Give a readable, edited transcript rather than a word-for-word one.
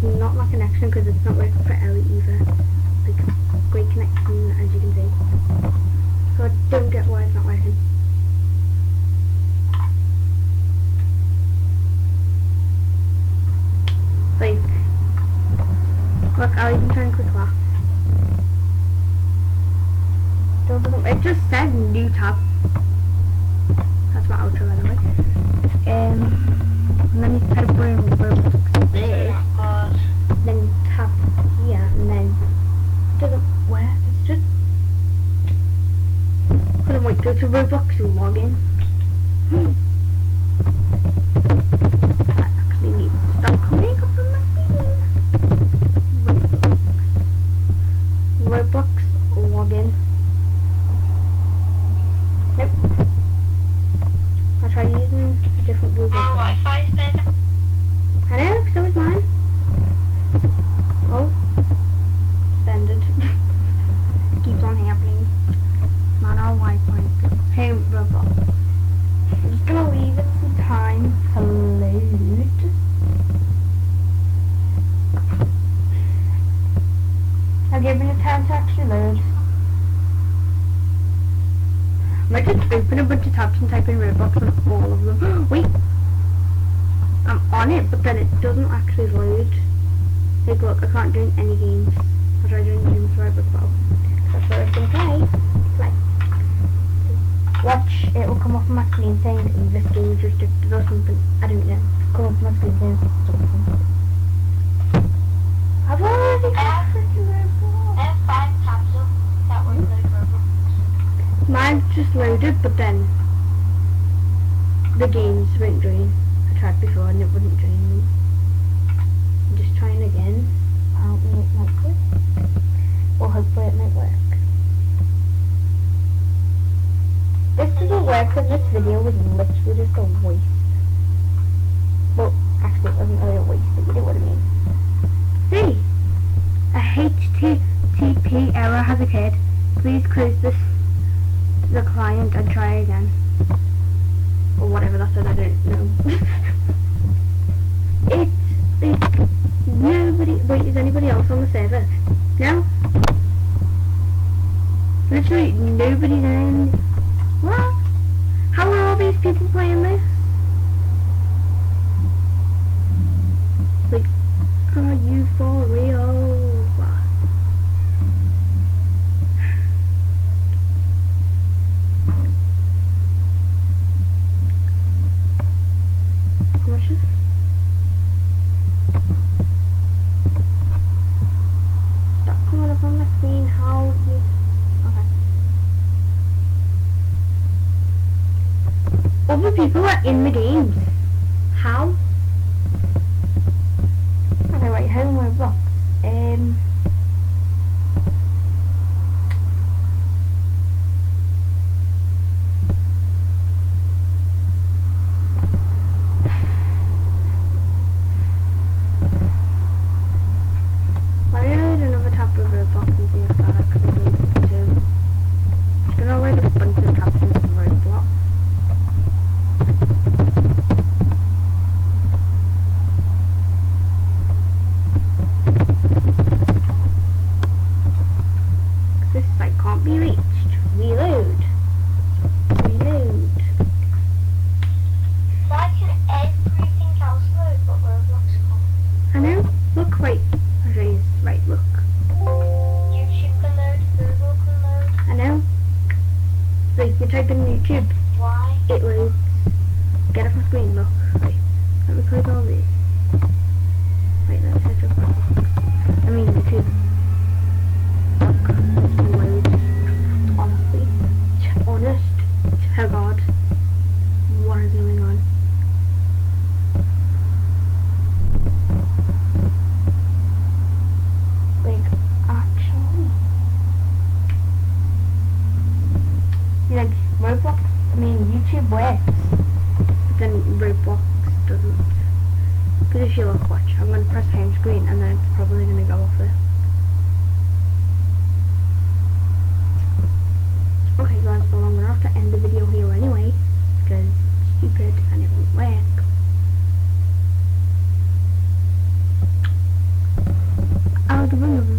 it's not my connection because it's not working for Ellie either. Like, great connection as you can see. So I don't get why it's not working. Like, look, I'll even try and quick laugh. It just said new tab. That's my outro, by the way. And then you type in ROBLOX there. Then tap here, and then it doesn't work. It's just. Hold on, wait, go to ROBLOX and log in. I actually need to start coming up on my screen. ROBLOX login. Nope. I'll try using a different Google. My Wi-Fi's better. I know, so is mine. Oh. Standard. Keeps on happening. Man, our Wi-Fi. Hey, ROBLOX. I'm just gonna leave it some time to load. I'll give it time to actually load. I might just open a bunch of tabs and type in ROBLOX on all of them. Wait! I'm on it, but then it doesn't actually load. Like, look, I can't join any games. I'll try joining games for ROBLOX. That's what I was gonna play. Watch, it will come off my screen saying this game is restricted or something. I don't know. Come off my screen saying something. I've already got freaking ROBLOX. I have 5 tabs up that won't load ROBLOX. Mine's just loaded, but then the games won't join. I tried before and it wouldn't join me. I'm just trying again. Apparently it might work. Or hopefully it might work. This doesn't work because this video was literally just a waste. Well, actually it wasn't really a waste, but you know what I mean. See? A HTTP error has occurred. Please close the client and try again. Or whatever that said, I don't know. It's nobody. Wait, is anybody else on the server? No? Literally nobody's in. What? How are all these people playing this? Like, are you for real? Stop coming up on my screen. How you? Okay. Other people are in the games. How? Okay, right, home ROBLOX. Why don't I load another tab with ROBLOX and see if that actually loads it too? I'm just gonna load a bunch of tabs into ROBLOX. This site can't be reached. Reload. Reload. Why can everything else load but ROBLOX can't? I know. Look, wait. I'll show you. Right, look. YouTube can load, Google can load. I know. Like, you type in YouTube. Why? It loads. Get off my screen, look. Right. Let me close all these. Wait, let's search up ROBLOX. I mean, YouTube. Look. It loads. Honestly. Honest to God. What is going on? Like, actually. Like, ROBLOX, I mean, YouTube works. But then ROBLOX doesn't. Because if you look, watch, I'm going to press home screen and then it's probably going to go off there. Okay guys, well I'm going to have to end the video here anyway. Because it's stupid and it won't work. the window.